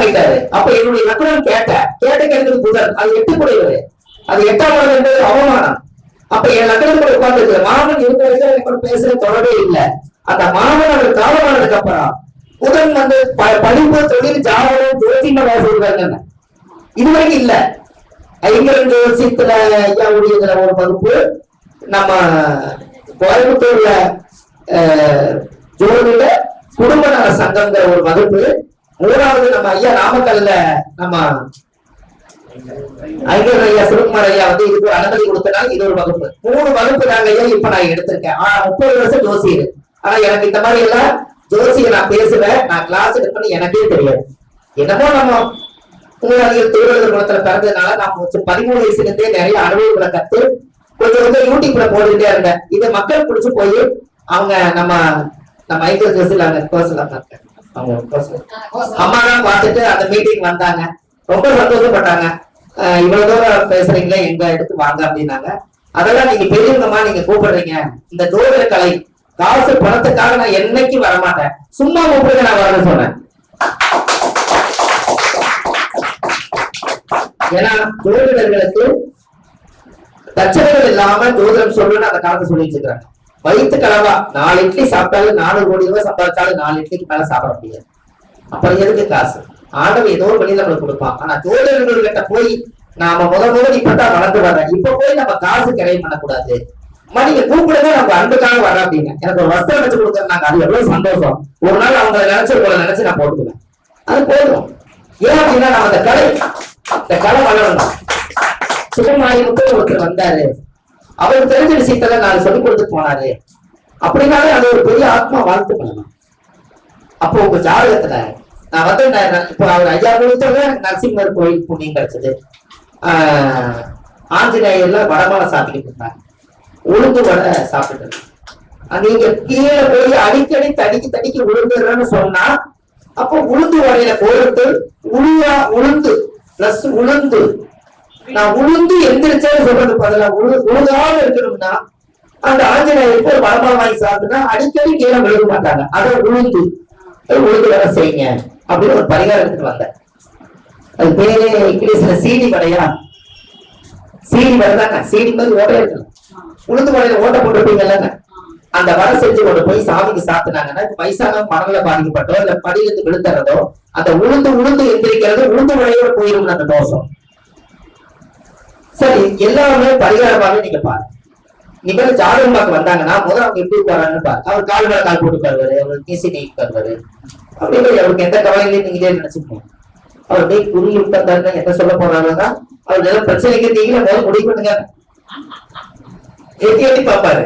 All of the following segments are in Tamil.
ஆகிட்டாரு. அப்ப என்னுடைய லக்னம் கேட்டது புதன், அது 8 குடையவர், அது 8ஆம் இடம் என்பது அவமானம். அப்ப என் லக்னத்துல உட்கார்ந்து இருக்கிற மாமன் இருக்க வரைக்கும் எனக்கு பேசுற தொடரவே இல்லை. அந்த மாமன் அவர் காலமானதுக்கு அப்புறம் புதன் வந்து படிப்பு, தொழில், ஜாதகம், ஜோதிடம் சொல்றாங்க. இதுவரைக்கும் இல்ல. ஐங்கரன் ஜோசியத்துல ஐயாவுடைய ஒரு வகுப்பு, நம்ம கோயம்புத்தூர்ல ஜோதிட குடும்ப நல சங்கங்கிற ஒரு வகுப்பு, 3வது நம்ம ஐயா நாமக்கல்ல நம்ம ஐங்கர் ஐயா சிவகுமார் ஐயா வந்து இதுக்கு அனுமதி கொடுத்தனால இது ஒரு வகுப்பு. 3 வகுப்பு நாங்க ஐயா இப்ப நான் எடுத்திருக்கேன். 30 வருஷம் ஜோசியர். ஆனா எனக்கு இந்த மாதிரி எல்லாம் ஜோசியை நான் பேசுவேன், நான் கிளாஸ் எடுப்பேன்னு எனக்கே தெரியாது. என்னமோ நம்ம உங்கள் திருவள்ளுவர் குலத்துல பிறந்ததுனால நான் 13 வயசுல இருந்தே நிறைய அனுபவங்களை கத்து கொஞ்சம் யூடியூப்ல போட்டுக்கிட்டே இருந்தேன். இதை மக்கள் பிடிச்சு போய் அவங்க நம்ம ஐங்கர் ஜோசியில் அவங்க அம்மா தான் பார்த்துட்டு அந்த மீட்டிங் வந்தாங்க. ரொம்ப சந்தோஷப்பட்டாங்க. இவ்வளவு தூரம் பேசுறீங்களே, எங்க எடுத்து வாங்க அப்படின்னாங்க. அதெல்லாம் நீங்க பெரியவங்கம்மா, நீங்க கூப்பிடுறீங்க. இந்த ஜோதிட கலை காசு பணத்துக்காக நான் என்னைக்கு வரமாட்டேன், சும்மா கூப்பிடுங்க, நான் வரணும்னு சொன்னேன். ஏன்னா ஜோதிடர்களுக்கு தச்சனைகள் இல்லாம ஜோதிடம் சொல்லணும்னு அந்த காலத்தை சொல்லி வச்சுக்கிறாங்க. வயிற்று கலவா 4 இட்லி சாப்பிட்டாலும் 4 கோடி ரூபாய் சம்பாதிச்சாலும் 4 இட்லிக்கு மேல சாப்பிட முடியாது. அப்புறம் எதுக்கு காசு? ஆண்டவன் ஏதோ ஒரு வழியில நம்மளுக்கு கொடுப்பான். ஆனா ஜோதிடர்கள்கிட்ட போய் நாம முதல் இப்பதான் வளர்ந்து வர்றேன், இப்ப போய் நம்ம காசு கிரையம் பண்ணக்கூடாது. நீங்க கூப்பிடுங்க, நம்ம அன்புக்காக வர அப்படின்னு எனக்கு ஒரு வஸ்திரம் வச்சு கொடுக்குறாங்க. அது எவ்வளவு சந்தோஷம். ஒரு நாள் அவங்க நினைச்சு நான் போட்டுக்குவேன், அது போதும். ஏன் அப்படின்னா நம்ம இந்த கலை வளரணும். சிவமாயிரத்து ஒருத்தர் வந்தாரு, அவருக்கு தெரிஞ்ச விஷயத்துல நான் சொல்லிக் கொடுத்து போனாரு அப்படின்னாலே அது ஒரு பெரிய ஆத்மா வாழ்த்து பண்ணலாம். அப்போ உங்க ஜாதகத்துல நான் வந்து இப்போ அவர் 5000 நரசிம்மர் கோயில் புண்ணியம் கிடைச்சது. ஆஞ்சநேயர்ல வடமாலை சாப்பிட்டுட்டு இருந்தாங்க, உளுந்து வடை சாப்பிட்டு. நீங்க கீழே போய் அடிக்கடி தடிக்கி உளுந்துறன்னு சொன்னா, அப்போ உளுந்து வடையில கோர்த்து உளுந்து பிளஸ் உளுந்து, நான் உளுந்து எந்திரிச்சேன்னு சொல்றது பதிலா உழுதாம இருக்கணும்னா அந்த ஆஞ்சநேயருக்கு ஒரு வடமாலை வாங்கி சாப்பிட்டுனா அடிக்கடி கீழே விழுக மாட்டாங்க. அதை உளுந்து வடை செய்யுங்க அப்படின்னு ஒரு பரிகாரம் எடுத்துட்டு வந்தேன். அது பேரு இங்கிலீஷ்ல சீடி வடையா, சீடி வடை தாங்க. சீடி மாதிரி ஓடையா இருக்கு, உளுந்து வடையில ஓட்டை போட்டுருப்பீங்கல்ல, அந்த வடை செஞ்சு கொண்டு போய் சாமிக்கு சாப்பிட்டாங்கன்னா வயசான மரங்களை பாதிக்கப்பட்டோ இல்ல படியிலிருந்து விழுத்துறதோ அந்த உளுந்து எந்திரிக்கிறது உளுந்து வடையோட போயிடும் அந்த தோஷம். சரி, எல்லாருமே பரிகாரமாவே நீங்க பாருங்க. நீங்க ஜாதகம் பார்க்க வந்தாங்கன்னா முதல்ல அவங்க எப்படி இருப்பாருன்னு பாருங்க. அவர் கால் மேல கால் போட்டு தருவாரு, அவர் கீசி நீக்கி தருவாரு, அப்படின்னு அவருக்கு எந்த கவலையிலையும் நீங்களே நினைச்சுக்கணும். அவர் அப்படியே குறுகி விட்டாருன்னா என்ன சொல்ல போறாருன்னா, அவருக்கு ஏதாவது பிரச்சனைக்கு நீங்களே முதல்ல முடிவு பண்ணுங்க. எட்டி பாப்பாரு,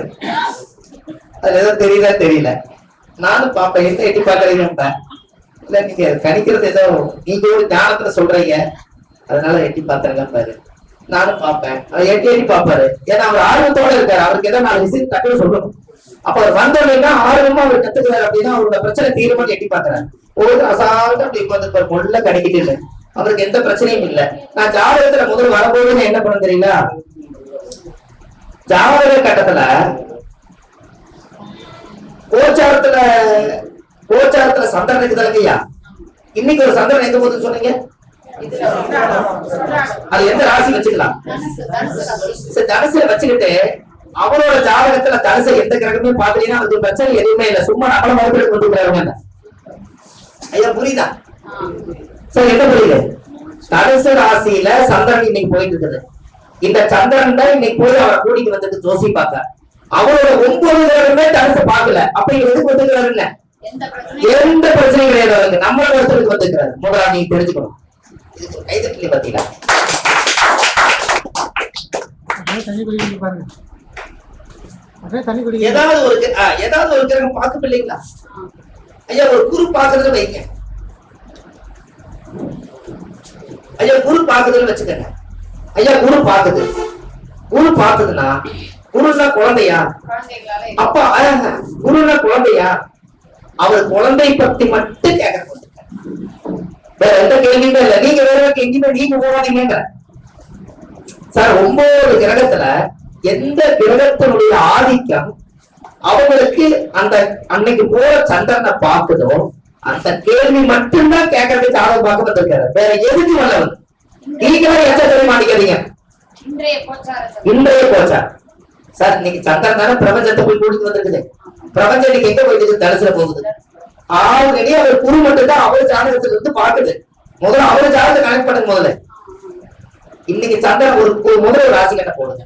அதுல ஏதோ தெரியுதா தெரியல, நானும் பாப்பேன். என்ன எட்டி பாக்குறீங்க இல்ல, நீங்க கணிக்கிறது ஏதோ நீங்க ஒரு ஞானத்துல சொல்றீங்க, அதனால எட்டி பாத்துருங்க பாரு. நானும் பார்ப்பேன், எட்டி பாப்பாரு. ஏன்னா அவர் ஆர்வத்தோட இருக்காரு, அவருக்கு ஏதோ 4 விஷயம் டக்குனு சொல்லணும். அப்ப அவர் வந்தோம்னா ஆர்வமா அவர் கத்துக்கிறாரு அப்படின்னா அவரோட பிரச்சனை தீர்மானம் எட்டி பாக்குறாரு. ஒரு அசால்ட்டா அப்படி உட்காந்து முள்ள கிடைக்கிட்டு இல்லை, அவருக்கு எந்த பிரச்சனையும் இல்லை. நான் ஜாதகத்துல முதல் வரும்போது நான் என்ன பண்ண தெரியல, ஜாதக கட்டத்துல கோச்சாரத்துல சந்திரன் இருக்குதுல்லையா, இன்னைக்கு ஒரு சந்திரன் எங்க போகுதுன்னு சொன்னீங்க, அது எந்த ராசி வச்சுக்கலாம், தனுசுல வச்சுக்கிட்டு அவரோட ஜாதகத்துல தனுசை எந்த கிரகமே பாக்கலீங்கன்னா அதுக்கு பிரச்சனை எதுவுமே இல்லை. சும்மா நம்மள மறுபடியும் கொண்டு போறாங்க. ஐயா புரியுதா? சரி, என்ன புரியுது? தனுசு ராசியில சந்திரன் இன்னைக்கு போயிட்டு இருக்குது. இந்த சந்திரன் தான் இன்னைக்கு போய் அவரை கூட்டிட்டு வந்தது ஜோசி பார்க்க. அவரோட 9 கிரகமே தனுசை பார்க்கல. அப்ப எதுக்கு வந்துக்கிறாரு? எந்த பிரச்சனையும் கிடையாது. நம்மள ஒருத்தருக்கு வந்துக்கிறாரு. முதல்ல நீங்க தெரிஞ்சுக்கணும். கைதட்டல பாத்தீங்களா? ஏதாவது ஒரு கிரகம் பார்க்க இல்லைங்களா? ஐயா ஒரு குரு பாக்குறதுல வைங்க. ஐயா குரு பாக்குறதுல வச்சுக்கங்க. ஐயா குரு பாக்குதுன்னா குருன்னா குழந்தையா? அப்பா குருன்னா குழந்தையா? அவர் குழந்தை பத்தி மட்டும் கேட்க வேற எந்த கேள்வியுமே இல்ல. நீங்க வேற எங்கேயுமே நீங்க போவாதீங்க சார். 9 கிரகத்துல எந்த கிரகத்தினுடைய ஆதிக்கம் அவங்களுக்கு அந்த அன்னைக்கு போற சந்திரனை பார்க்குதோ அந்த கேள்வி மட்டும்தான் கேட்கறதுக்கு ஜாதகம் பார்க்க வந்திருக்காரு, வேற எதுக்கு வரல. நீங்களே எச்சரிக்கை மாட்டிக்காதீங்க. இன்றைய போச்சார் சார், இன்னைக்கு சந்திரன் தானே பிரபஞ்சத்தை போய் கூட்டிட்டு வந்திருக்குது. பிரபஞ்சம் இன்னைக்கு எங்க போயிட்டு தனுசுல போகுது. ஆல்ரெடி அவர் குரு மட்டும் தான் அவர் ஜாதகத்துல இருந்து பாக்குது. முதல்ல அவர் ஜாதகத்தை கனெக்ட் பண்ணுங்க. முதல்ல இன்னைக்கு சந்திரன் ஒரு முதல்ல ராசி கட்ட போடுங்க.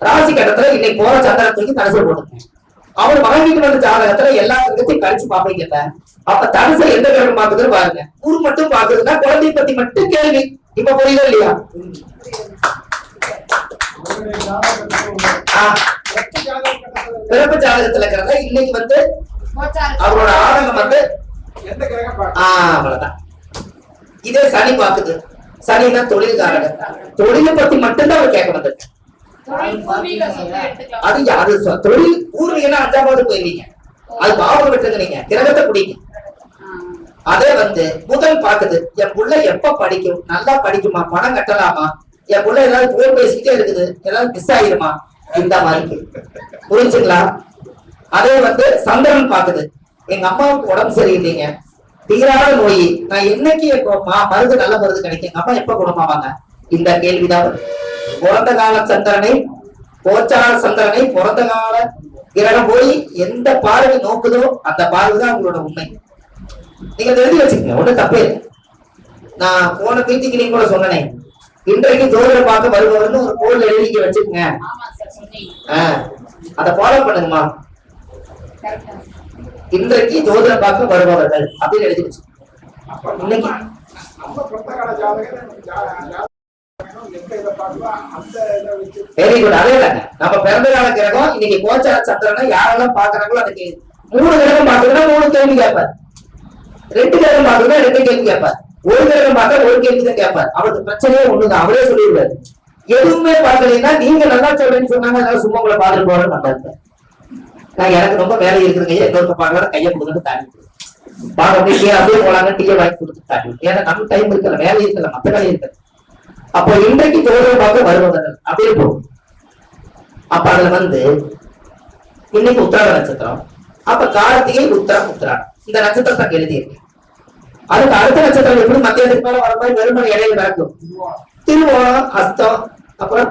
ராசி கட்டத்துல இன்னைக்கு போற சந்திரன் தூக்கி தனுசுல போடுங்க. அவர் வாங்கிட்டு வந்த ஜாதகத்துல எல்லா கிரகத்தையும் கழிச்சு பாப்பீங்கல்ல, அப்ப தனுசை எந்த கிரகம் பாக்குதுன்னு பாருங்க. குரு மட்டும் பாக்குதுன்னா குழந்தைய பத்தி மட்டும் கேள்வி. இப்ப புரியுதா இல்லையா? பிறப்பு ஜாதகத்துல இருக்கிறத இன்னைக்கு வந்து அவரோட ஆதங்கம் வந்து அவ்வளவுதான். இதே சனி பாக்குது. சனினா தொழில்காரங்க, தொழிலை பத்தி மட்டும்தான் அவர் கேட்க வந்திருக்கு. அது யாரு தொழில் பூர்வீகனா 5வது போயிருவீங்க. அது பாவம் விட்டுருங்க, நீங்க கிரகத்தை குடிங்க. அதே வந்து புதன் பாக்குது, என் புள்ள எப்ப படிக்கும், நல்லா படிக்குமா, பணம் கட்டலாமா, என் புள்ள ஏதாவது போன் பேசிக்கிட்டே இருக்குது, ஏதாவது மிஸ் ஆயிருமா, இந்த மாதிரி. புரிஞ்சுங்களா? அதே வந்து சந்திரன் பாக்குது, எங்க அம்மாவுக்கு உடம்பு சரியில்லைங்க, தீராத நோய், நான் என்னைக்கு மருந்து நல்ல மருந்து கிடைக்கும், எங்க அம்மா எப்ப குணமாவாங்க, இந்த கேள்விதான். பிறந்த கால சந்திரனை, கோச்சார சந்திரனை பிறந்த கால கிரகம் போய் எந்த பார்வை நோக்குதோ அந்த பார்வைதான் உங்களோட உண்மை. நீங்க எழுதி வச்சுக்கோங்க, ஒண்ணு தப்பே. நான் போன மீட்டிங் நீங்க கூட சொன்னேன், இன்றைக்கு ஜோதிடம் பார்க்க வருபவர்னு ஒரு போர்ல எழுதி வச்சுக்கோங்க. அத ஃபாலோ பண்ணுங்கம்மா. இன்றைக்கு ஜோதிடம் பார்க்க வருபவர்கள் அப்படின்னு எழுதி வச்சு இன்னைக்கு வெரி குட். அதே தாங்க நம்ம பிறந்த கால கிரகம். இன்னைக்கு கோச்சார சந்திரனை யாரெல்லாம் பாக்குறாங்களோ அதுக்கு 3 கிரகம் பாக்குறதுன்னா 3 கேள்வி கேட்பார், 2 கிரகம் பாக்குறதுன்னா 2 கேள்வி கேட்பார், 1 கிரகம் பார்க்க 1 கேள்வி தான் கேட்பார். அவருக்கு பிரச்சனையே ஒண்ணுதான், அவரே சொல்லிடுவாரு. எதுவுமே பார்க்கலைன்னா நீங்க நல்லா சொல்றேன்னு சொன்னாங்க, அதனால சும்மா உங்களை பாத்துட்டு போறேன்னு வந்தாங்க. நான் எனக்கு ரொம்ப வேலை இருக்குதுங்க, இன்னொருத்த பாக்கலாம் கையை கொடுத்துட்டு தாண்டி பாக்க அப்படியே போலாங்க, டீயை வாங்கி கொடுத்து தாண்டி. ஏன்னா நம்ம டைம் இருக்கல, வேலை இருக்கல, மத்த வேலை இருக்கல. அப்போ இன்றைக்கு ஜோதிடம் பார்க்க வருவதர்கள் அப்படியே போகும். அப்ப அதுல வந்து இன்னைக்கு உத்திராட நட்சத்திரம், அப்ப கார்த்திகை உத்திரம் உத்திராடம் இந்த நட்சத்திரத்தை எழுதியிருக்கு. அதுக்கு அடுத்த நட்சத்திரம் எப்படி மத்தியத்துக்கு மேல வர மாதிரி வெறுமனை இடையில நடக்கும். திருவோணம், அஸ்தம், அப்புறம்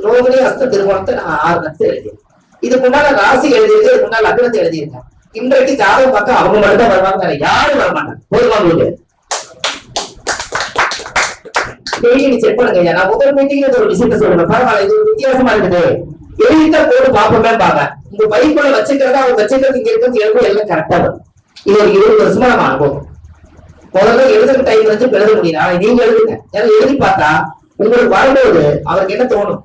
ரோகிணி, அஸ்தம், திருவோணத்தை நான் 6 நட்சத்திரம் எழுதியிருக்கேன். இதுக்கு முன்னால ராசி எழுதியிருக்கு, இதுக்கு முன்னால லக்னத்தை எழுதியிருக்கேன். இன்றைக்கு ஜாதகம் பார்க்க அவங்க மட்டும் தான் வருவாங்க, யாரும் வரமாட்டாங்க. போதுமா உங்களுக்கு? செக் பண்ணுங்க. நான் முதல் மீட்டிங்ல ஒரு விஷயத்த சொல்லுவேன், பரவாயில்ல இது ஒரு வித்தியாசமா இருக்குது, எழுதிட்டா போட்டு பாப்போமே பாங்க. உங்க பைக்குள்ள வச்சுக்கிறதா அவங்க வச்சுக்கிறது இங்க இருக்கிறது எழுதும் எல்லாம் கரெக்டா வரும். இது ஒரு 20 வருஷமா நம்ம அனுபவம். முதல்ல எழுதுற டைம் வச்சு எழுத முடியும், ஆனா நீங்க எழுதுங்க. ஏன்னா எழுதி பார்த்தா உங்களுக்கு வரும்போது அவருக்கு என்ன தோணும்,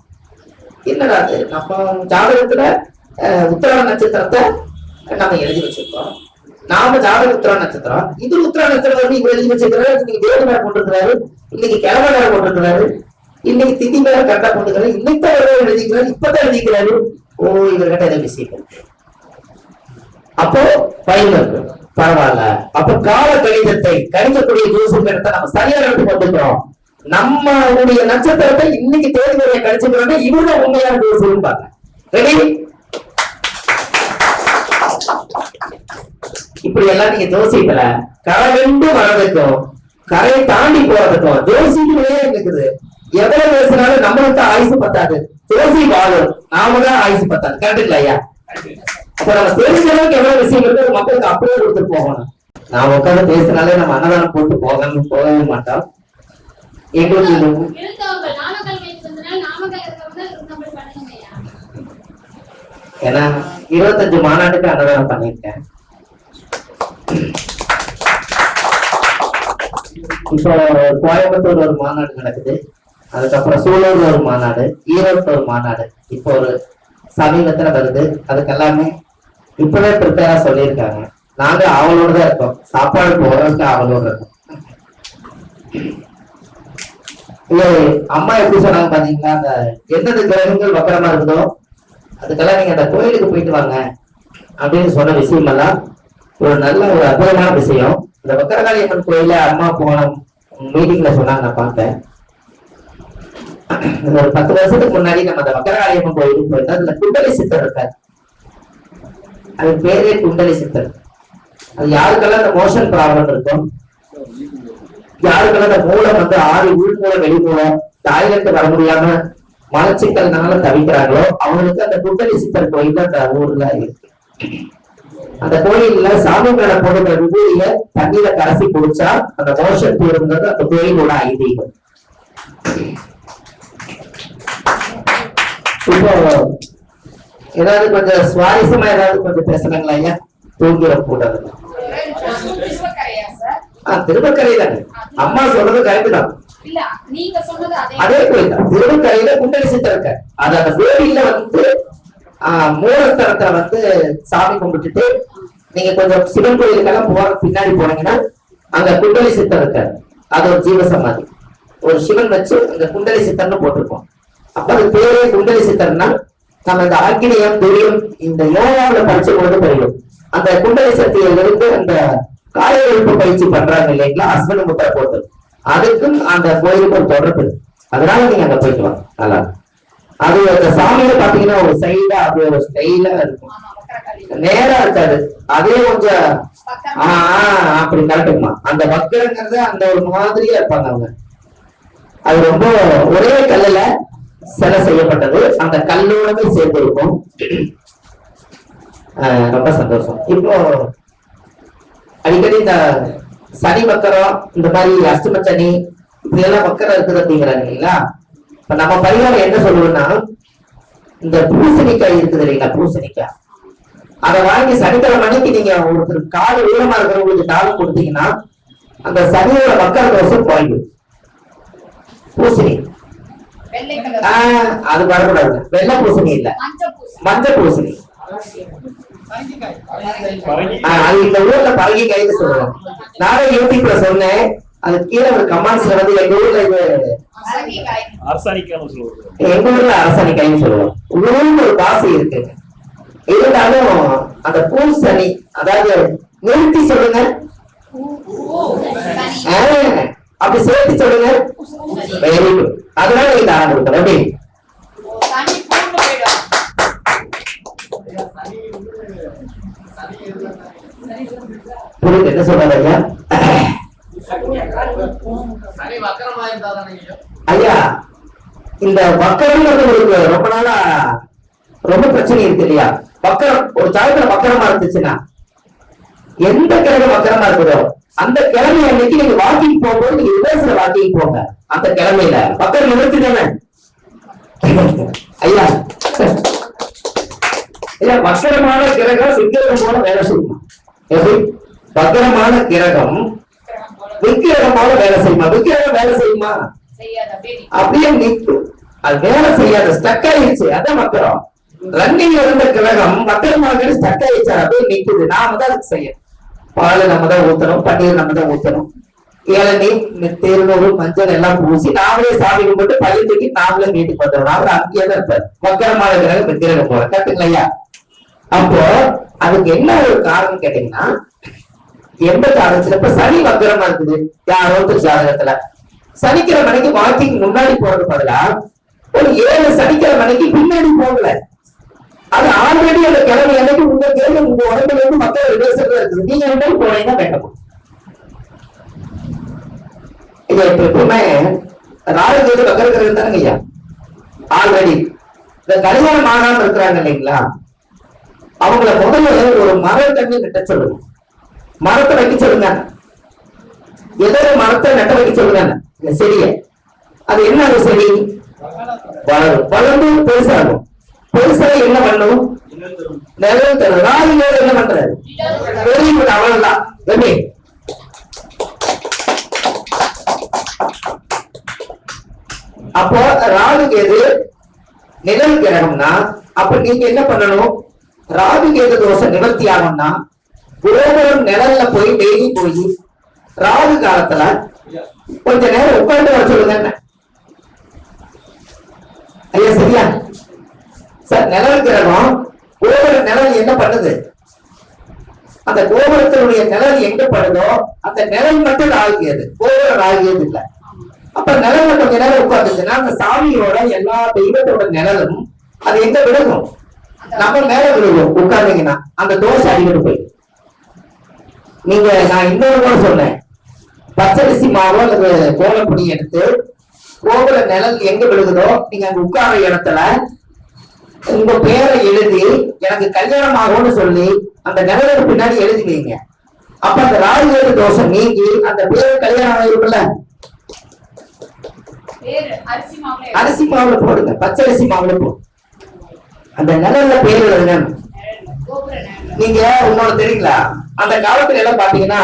என்னடா அது நம்ம ஜாதகத்துல உத்திராட நட்சத்திரத்தை நம்ம எழுதி வச்சிருக்கோம், நாம ஜாதக உத்திராட நட்சத்திரம், இது உத்திராட நட்சத்திரம் வந்து இவர் எழுதி வச்சிருக்கிறாரு, இன்னைக்கு தேவ மேல போட்டிருக்கிறாரு, இன்னைக்கு கிழமை மேல போட்டிருக்கிறாரு, இன்னைக்கு திதி மேல கரெக்டா போட்டுக்கிறாரு, இன்னைக்கு தான் எழுதிக்கிறாரு, இப்பதான் எழுதிக்கிறாரு. ஓ இவர்கிட்ட ஏதோ விஷயம். அப்போ பயன் இருக்கு, பரவாயில்ல. அப்ப கால கணிதத்தை கணிக்கக்கூடிய ஜோசியத்தை நம்ம சரியான இடத்துக்கு வந்துக்கிறோம். நம்மளுடைய நட்சத்திரத்தை இன்னைக்கு தேதி முறையை கணிச்சுக்கிறோம்னா இவருதான் உண்மையான ஜோசியம் பாருங்க. ரெடி? இப்படி எல்லாம் நீங்க ஜோசியத்துல கரை கண்டு வர்றதுக்கும் கரையை தாண்டி போறதுக்கும் ஜோசியங்களே இருக்குது. எவ்வளவு பேசினாலும் நம்மளுக்கு ஆயுசு பத்தாது, ஜோசி வாழும், நாம தான் ஆயுசு பத்தாது. கரெக்டுங்களா ஐயா? அப்ப நம்ம தெரிஞ்ச அளவுக்கு எவ்வளவு விஷயம் இருக்கு மக்களுக்கு அப்படியே கொடுத்துட்டு போகணும். நான் உட்காந்து பேசினாலே நம்ம அன்னதானம் போட்டு போகவே மாட்டோம். எங்களுக்கு ஏன்னா 25 மாநாட்டுக்கு அன்னதானம் பண்ணிருக்கேன். இப்போ கோயம்புத்தூர் ஒரு மாநாடு நடக்குது, அதுக்கப்புறம் சூலூர்ல ஒரு மாநாடு, ஈரோட்ல ஒரு மாநாடு இப்போ ஒரு சமீபத்துல வருது. அதுக்கு எல்லாமே இப்பவே ப்ரிப்பேரா சொல்லியிருக்காங்க. நாங்க அவளோட தான் இருக்கோம், சாப்பாடு போறதுக்கு அவளோட இருக்கோம். இல்ல அம்மா எப்படி சொன்னாங்க பாத்தீங்களா, அந்த எந்தெந்த கிரகங்கள் வக்கரமா இருக்குதோ அதுக்கெல்லாம் நீங்க அந்த கோயிலுக்கு போயிட்டு வாங்க அப்படின்னு சொன்ன விஷயம் எல்லாம் ஒரு நல்ல ஒரு அற்புதமான விஷயம். இந்த வக்கரகாளி அம்மன் கோயில அம்மா போன மீட்டிங்ல சொன்னாங்க, நான் பார்த்தேன். ஒரு 10 வருஷத்துக்கு முன்னாடி நம்ம அந்த வக்கரகாளி அம்மன் கோயிலுக்கு போயிருந்தோம். அதுல குண்டலி சித்தர் இருக்காரு, அது பேரே குண்டலி சித்தர். அது யாருக்கெல்லாம் இந்த மோஷன் ப்ராப்ளம் இருக்கும், யாருக்கெல்லாம் இந்த மூலம் வந்து ஆறு உள்மூலம் வெளிமூலம் டாய்லெட் வர முடியாம மலச்சிக்கல்னால தவிக்கிறாங்களோ அவங்களுக்கு அந்த குண்டலி சித்தர் கோயில் அந்த ஊர்ல இருக்கு. அந்த கோயில்ல சாமி மேல போடுற விபூதிய தண்ணியில கரைசி குடிச்சா அந்த மோஷன் தீருங்கிறது அந்த கோயிலோட ஐதீகம். இப்போ ஏதாவது கொஞ்சம் சுவாரஸ்யமா ஏதாவது கொஞ்சம் பேசலாங்களா ஐயா? தூங்கிட கூடாது. திருவக்கரை தானே அம்மா சொல்றது கரெக்ட் தான். அதே கோயில் தான் திருவக்கரையில குண்டலி சித்தர் இருக்க. அது அந்த கோயில்ல வந்து மூலஸ்தலத்துல வந்து சாமி கும்பிட்டுட்டு நீங்க கொஞ்சம் சிவன் கோயிலுக்கெல்லாம் போற பின்னாடி போனீங்கன்னா அங்க குண்டலி சித்தர் இருக்காரு. அது ஒரு ஜீவசமாதி, ஒரு சிவன் வச்சு அங்க குண்டலி சித்தர்னு போட்டிருக்கோம். அப்ப அது பேரே குண்டலி சித்தர்னா நம்ம இந்த ஆக்கினியம் தெரியும் இந்த யோகாவில படிச்ச பொழுது தெரியும். அந்த குண்டலி சக்தியிலிருந்து அந்த காய எழுப்பு பயிற்சி பண்றாங்க இல்லைங்களா, அஸ்வினி முட்டை போட்டு, அதுக்கும் அந்த கோயிலுக்கு ஒரு தொடர்பு. அதனால நீங்க அங்க போயிட்டு வாங்க. நல்லா அது அந்த சாமியில பாத்தீங்கன்னா ஒரு சைடா அது ஒரு ஸ்டைலா இருக்கும், நேரா இருக்காது. அதே கொஞ்சம் அப்படி கரெக்டுமா. அந்த வக்கரங்கிறது அந்த ஒரு மாதிரியா இருப்பாங்க அவங்க. அது ரொம்ப ஒரே கல்லுல சிலை செய்யப்பட்டது, அந்த கல்லோடவே சேர்ந்து இருக்கும். ரொம்ப சந்தோஷம். இப்போ அடிக்கடி இந்த சனி வக்கரம் இந்த மாதிரி அஷ்டம சனி இப்படி எல்லாம் வக்கரம் இருக்குது அப்படிங்கிறாங்க இல்லைங்களா. இப்ப நம்ம பரிகாரம் என்ன சொல்லுவோம்னா, இந்த பூசணிக்காய் இருக்குது இல்லைங்களா, பூசணிக்காய் அதை வாங்கி சனிக்கிழமை அன்னைக்கு நீங்க ஒருத்தர் காடு உயரமா இருக்கிறவங்களுக்கு தாளம் கொடுத்தீங்கன்னா அந்த சனியோட வக்கர தோஷம் குறையும். பூசணி அது வரக்கூடாது, வெள்ளை பூசணி இல்ல, மஞ்சள் பூசணி. அது இந்த ஊர்ல பழகி கைது சொல்லுவாங்க. நானும் யூடியூப்ல சொன்னேன், அது கீழே ஒரு கமெண்ட்ஸ்ல வந்து எங்க ஊர்ல இது எங்க ஊர்ல அரசாணிக்காய்னு சொல்லுவோம். ஊருக்கு ஒரு பாசி இருக்கு. இருந்தாலும் அந்த பூசணி அதாவது நிறுத்தி சொல்லுங்க, அப்படி சேர்த்து சொல்லுங்க. Very good. அதனால நீங்க தானம் கொடுக்கணும். எப்படி புரியுது என்ன சொல்றாரு ஐயா? ஐயா இந்த வக்கரம்ங்கிறது உங்களுக்கு ரொம்ப நாளா ரொம்ப பிரச்சனை இருக்கு இல்லையா? வக்கரம் ஒரு ஜாதகத்துல வக்கரமா இருந்துச்சுன்னா, எந்த கிழமை வக்கரமா இருக்குதோ அந்த கிழமை அன்னைக்கு நீங்க வாக்கிங் போகும்போது நீங்க ரிவர்ஸ்ல வாக்கிங் போங்க. அந்த கிழமையில வக்கரம் நிறுத்தி தானே ஐயா? ஐயா வக்கரமான கிரகம் விக்கிரகம் போல வேலை செய்யுமா? எப்படி வக்கரமான கிரகம் விக்கிரகம் போல வேலை செய்யுமா? விக்கிரகம் வேலை செய்யுமா? அப்படியே நிற்கும், அது வேலை செய்யாத ஸ்டக் ஆயிடுச்சு. அதான் வக்கரம். ரன்னிங்ல இருந்த கிரகம் வக்கரமாக ஸ்டக் ஆயிடுச்சு, அப்படியே நிக்குது. நாம தான் அதுக்கு செய்யணும். பால் நம்ம தான் ஊத்தணும், பன்னீர் நம்ம தான் ஊத்தணும், இளநீ தேர்நூறு மஞ்சள் எல்லாம் பூசி நாமளே சாமி கும்பிட்டு பையன் தூக்கி நாமளே வீட்டுக்கு வந்துடணும். அவர் அங்கேயே தான் இருப்பார். வக்கரமான கிரகம் விக்கிரகம் போல. கரெக்டுங்களா? அப்போ அதுக்கு என்ன ஒரு காரணம் கேட்டீங்கன்னா, எந்த காரணத்துல இப்ப சனி வக்கரமா இருக்குது யாரோ ஒரு ஜாதகத்துல, சனிக்கிழமை மணிக்கு வாக்கிங் முன்னாடி போறது பதிலா ஒரு 7 சனிக்கிழமை மணிக்கு பின்னாடி போகல. அது ஆல்ரெடி அந்த கிழமை அன்னைக்கு உங்க கிழமை உங்க உடம்புல இருந்து மக்கள் ரிலேஷன் இருக்குது. நீங்க ரெண்டும் போனீங்கன்னா வேண்டாம். இது எப்பவுமே ராகுகேது வக்கரகிறது தானங்க ஐயா. ஆல்ரெடி இந்த கல்யாணம் ஆகாம இருக்கிறாங்க இல்லைங்களா, அவங்கள முதல்ல ஒரு மரம் தண்ணி நட்ட சொல்லுங்க, மரத்தை வைக்க சொல்லுங்க. ஏதோ மரத்தை நட்ட வைக்க சொல்லுங்க. செடிய அது என்ன ஒரு செடி வளரும், வளர்ந்து பெருசாகும். பெருசா என்ன பண்ணும்? நிழல் தரும். ராகுகேது என்ன பண்றாரு? Very good. அவ்வளவுதான். எப்படி அப்போ ராகுகேது நிழல் கிரகம்னா, அப்ப நீங்க என்ன பண்ணணும்? ராகுகேது தோஷம் நிவர்த்தி ஆகும்னா கோபுரம் நிழல்ல போய் டெய்லி போய் ராகு காலத்துல கொஞ்ச நேரம் உட்கார்ந்து வர சொல்லுங்க ஐயா. சரியா சார்? நிழல் கிரகம் கோபுர நிழல் என்ன பண்ணுது? அந்த கோபுரத்தினுடைய நிழல் எங்க படுதோ அந்த நிழல் மட்டும் ராகுகேது, கோபுரம் ராகுகேது இல்ல. அப்ப நிழல்ல கொஞ்ச நேரம் உட்கார்ந்துச்சுன்னா அந்த சாமியோட எல்லா தெய்வத்தோட நிழலும் அது எங்க விழுகும்? நம்ம மேல விழுகும். உட்கார்ந்தீங்கன்னா அந்த தோசை அடிக்கிட்டு போய் நீங்க நான் இன்னொரு கூட சொன்னேன், பச்சரிசி மாவு அல்லது கோலப்பொடி எடுத்து கோபுர நிழல் எங்க விழுகுதோ நீங்க அங்க உட்கார இடத்துல உங்க பேரை எழுதி எனக்கு கல்யாணம் ஆகும்னு சொல்லி அந்த நிழலுக்கு பின்னாடி எழுதி வைங்க. அப்ப அந்த ராஜவேறு தோஷம் நீங்கி அந்த பேரு கல்யாணம் ஆகிருக்குல்ல. அரிசி மாவுல போடுங்க, பச்சரிசி மாவுல போடுங்க, அந்த நிழல்ல பேர் எழுதுங்க. நீங்க உன்னோட தெரியுங்களா, அந்த காலத்துல எல்லாம் பாத்தீங்கன்னா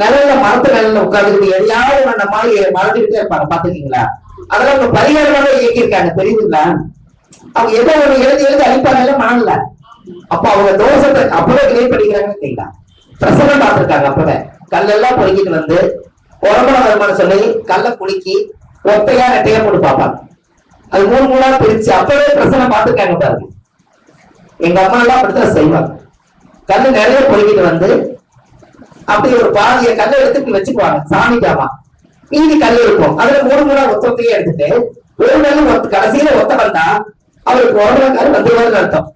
நிழல்ல மரத்து நிழல்ல உட்கார்ந்துட்டு எதையாவது அந்த மாதிரி மறந்துகிட்டே இருப்பாங்க, பாத்துக்கீங்களா? அதெல்லாம் உங்க பரிகாரமாக இயக்கியிருக்காங்க, தெரியுதுங்களா? அவங்க ஏதோ ஒரு எழுதி எழுதி அழிப்பாங்க மணல்ல. அப்ப அவங்க தோஷத்தை அப்பவே கிளியர் பண்ணிக்கிறாங்கன்னு தெரியுங்களா? பிரசனம் பார்த்திருக்காங்க. அப்பவே கல்லெல்லாம் பொறுக்கிட்டு வந்து உரமண வருமானம் சொல்லி கல்லை குலுக்கி ஒத்தையா ரெட்டையா போட்டு பார்ப்பாங்க. அது மூணு மூணா பிரிச்சு அப்பவே பிரசனம் பார்த்திருக்காங்க பாருங்க. எங்க அம்மா எல்லாம் அப்படித்தான் செய்வாங்க. கல்லு நிறைய பொறுக்கிட்டு வந்து அப்படி ஒரு பாதிய கல்லை எடுத்து வச்சுக்குவாங்க சாமிக்காமா. மீதி கல் இருக்கும், அதுல மூணு மூணா ஒத்தையே எடுத்துட்டு ஒரு நாள் கடைசியில ஒத்த வந்தா அவருக்கு உரமணக்காரு வந்துருவாருன்னு அர்த்தம்.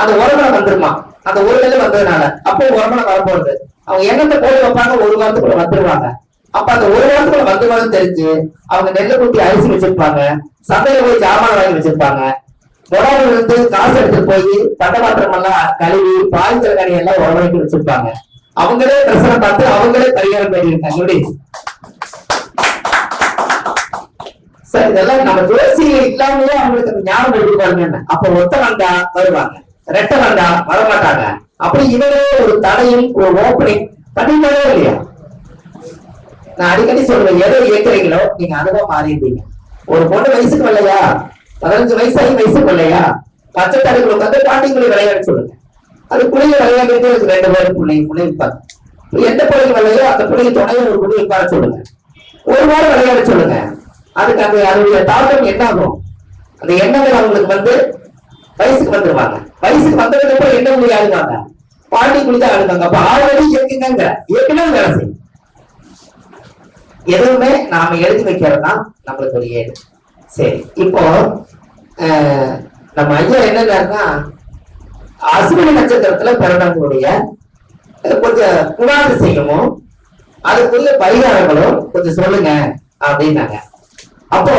அந்த உரமணம் வந்துருமா, அந்த ஒரு வேலை வந்ததுனால அப்போ உரமணம் வரப்போறது. அவங்க எண்ணத்தை போட்டு வைப்பாங்க, ஒரு வாரத்துக்குள்ள வந்துருவாங்க. அப்ப அந்த ஒரு வாரத்துக்குள்ள வந்துருவாங்கன்னு தெரிஞ்சு அவங்க நெல்லை குத்தி அரிசி வச்சிருப்பாங்க, சந்தையில போய் ஜாமான் வாங்கி வச்சிருப்பாங்க. உடம்புல இருந்து காசு எடுத்துட்டு போய் பண்டபாத்திரம் எல்லாம் கழுவி பாய் தலைகாணி எல்லாம் உரமணிக்கு வச்சிருப்பாங்க. அவங்களே பிரச்சனை பார்த்து அவங்களே பரிகாரம் பண்ணியிருக்காங்க. சார் இதெல்லாம் நம்ம ஜோசி இல்லாமலே அவங்களுக்கு அந்த ஞானம் எடுப்பாங்க. அப்ப ஒத்த வந்தா வருவாங்க, ரெட்டை வந்தா வரமாட்டாங்க. அப்படி இவரே ஒரு தடையும் ஒரு ஓப்பனிங் பண்ணிட்டாரே இல்லையா? நான் அடிக்கடி சொல்லுவேன், எதை இயக்குறீங்களோ நீங்க அதுதான் மாறிடுவீங்க. ஒரு பொண்ணு வயசுக்கு வரலையா, 15 வயசாகி வயசுக்கு வரலையா, பச்சை தடைகளுக்கு வந்து பாண்டிங்குழி விளையாட சொல்லுங்க. அது புள்ளிய விளையாடிட்டு 2 பேரும் புள்ளி இருப்பாங்க. எந்த பிள்ளைங்க வரலையோ அந்த பிள்ளைங்க துணையை ஒரு புள்ளி இருப்பார சொல்லுங்க. ஒரு வாரம் விளையாட சொல்லுங்க. அதுக்கு அந்த அதனுடைய தாக்கம் என்ன ஆகும்? அந்த எண்ணங்கள் அவங்களுக்கு வந்து வயசுக்கு வந்துருவாங்க. வயசுக்கு வந்ததுக்கு அப்புறம் என்ன மொழி ஆடுவாங்க, பாண்டி குளிதான் ஆடுவாங்க. அப்ப ஆல்ரெடி இயக்குங்க, இயக்குனா வேலை செய்யும். எதுவுமே நாம எழுதி வைக்கிறதுனா நம்மளுக்கு ஒரு ஏடு. சரி, இப்போ நம்ம ஐயா என்னன்னா அஸ்வினி நட்சத்திரத்துல பிறந்தவங்களுடைய கொஞ்சம் குணாதிசயமும் அதுக்குரிய பரிகாரங்களும் கொஞ்சம் சொல்லுங்க அப்படின்னாங்க. அப்போ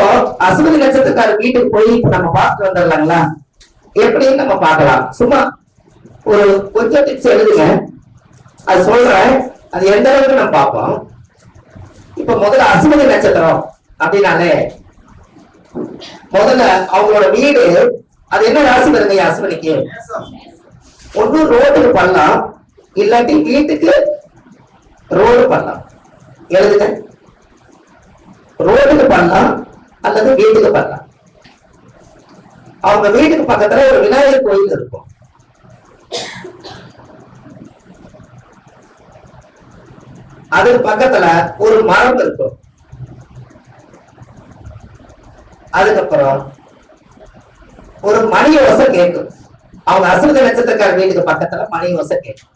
அஸ்வினி நட்சத்திரக்கார வீட்டுக்கு போய் இப்ப நம்ம பார்த்துட்டு வந்துடலாங்களா? எப்படின்னு நம்ம பார்க்கலாம். சும்மா ஒரு கொஞ்சம் டிப்ஸ் எழுதுங்க, அது சொல்றேன். அது எந்த அளவுக்கு நம்ம பார்ப்போம். இப்ப முதல்ல அஸ்வினி நட்சத்திரம் அப்படின்னாலே முதல்ல அவங்களோட வீடு அது என்ன ராசி வருங்க அஸ்வினிக்கு? ஒண்ணு ரோட்டுக்கு பண்ணலாம், இல்லாட்டி வீட்டுக்கு ரோடு பண்ணலாம். எழுதுங்க, ரோடுக்கு பண்ணலாம் அல்லது வீட்டுக்கு பண்ணலாம். அவங்க வீட்டுக்கு பக்கத்துல ஒரு விநாயகர் கோயில் இருக்கும். அதுக்கு பக்கத்துல ஒரு மரம் இருக்கும். அதுக்கப்புறம் ஒரு மணி ஓசை கேட்கும். அவங்க அஸ்வினி நட்சத்திரக்கார வீட்டுக்கு பக்கத்துல மணி ஓசை கேட்கும்.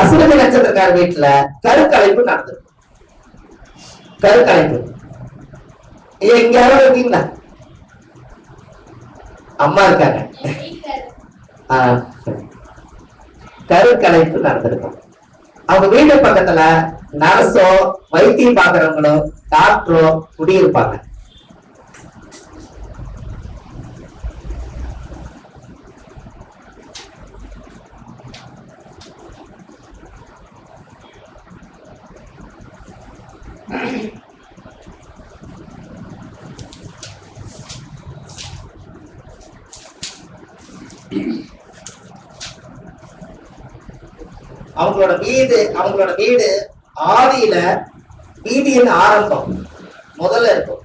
அஸ்வினி நட்சத்திரக்கார வீட்டுல கருக்கலைப்பு நடந்திருக்கும். கருக்கலைப்பு இங்க யாரும் இருக்கீங்களா? அம்மா இருக்காங்க. கருக்கலைப்பு நடந்திருக்கும். அவங்க வீட்டு பக்கத்துல நர்ஸோ வைத்தியம் பாக்குறவங்களோ டாக்டரோ குடியிருப்பாங்க. அவங்களோட வீடு ஆதியில வீதியின் ஆரம்பம் முதல்ல இருக்கும்.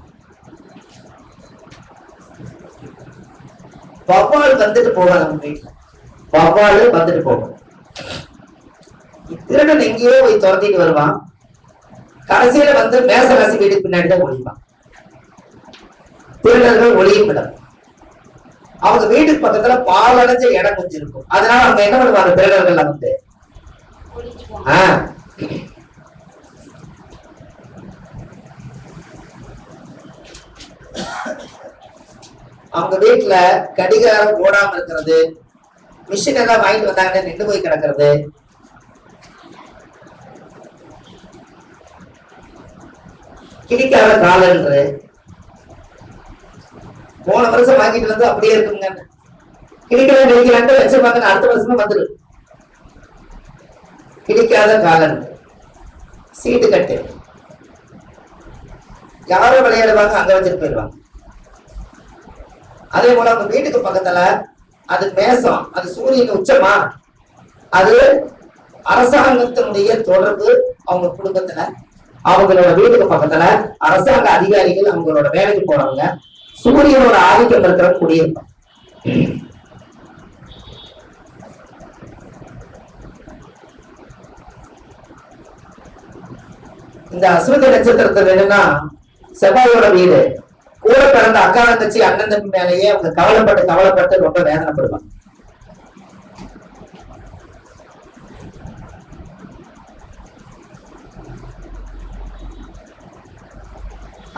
வவ்வால் வந்துட்டு போவாங்க. நம்ம வீட்டுல வவ்வாலு வந்துட்டு போகும். திருடன் எங்கேயோ போய் துரத்திட்டு வருவான். கடைசியில வந்து மேசராசி வீட்டுக்கு பின்னாடிதான் ஒளிவான். திருடர்கள் ஒளியும் இடம். அவங்க வீட்டுக்கு பக்கத்துல பாலடைஞ்ச இடம் கொஞ்சம் இருக்கும். அதனால அவங்க என்ன பண்ணுவாங்க, திருடர்கள் வந்து அவங்க வீட்டுல கடிகாரம் போடாம இருக்கிறது, மிஷின் எல்லாம் வாங்கிட்டு வந்தாங்கன்னா நின்று போய் கிடக்கிறது, கிழிக்காத காலன்று போன வருஷம் வாங்கிட்டு வந்து அப்படியே இருக்குங்க. கிழிக்கலான்ட்டு வச்சிருப்பாங்க, அடுத்த வருஷமா வந்துடும். கிழிக்காத காலன் சீட்டு கட்டு யாரும் விளையாடுவாங்க, அங்க வச்சுட்டு போயிடுவாங்க. அதே போல அவங்க வீட்டுக்கு பக்கத்துல அது மேசம், அது சூரியன் உச்சமா, அது அரசாங்கத்தினுடைய தொடர்பு. அவங்க குடும்பத்துல அவங்களோட வீட்டுக்கு பக்கத்துல அரசாங்க அதிகாரிகள், அவங்களோட வேலைக்கு போறவங்க, சூரியனோட ஆதிக்கம் இருக்கிற குடியிருப்பாங்க. இந்த அஸ்வதி நட்சத்திரத்துல என்னன்னா செவ்வாயோட வீடு. கூட பிறந்த அக்கா தங்கச்சி அண்ணன் தம்பி மேலேயே அவங்க கவலைப்பட்டு ரொம்ப வேதனைப்படுவாங்க.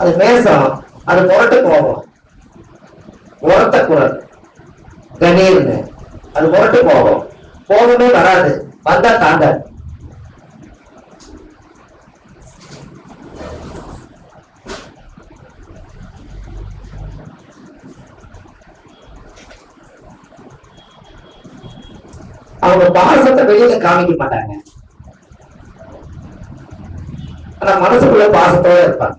அது மேசம், அது முரட்டு போகும், உரத்த குரல் கணீர்னு, அது முரட்டு போகும், போகவே வராது, வந்தா தாண்டாது. அவங்க பாசத்தை வெளியில காமிக்க மாட்டாங்க, ஆனா மனசுக்குள்ள பாசத்தோட இருப்பாங்க.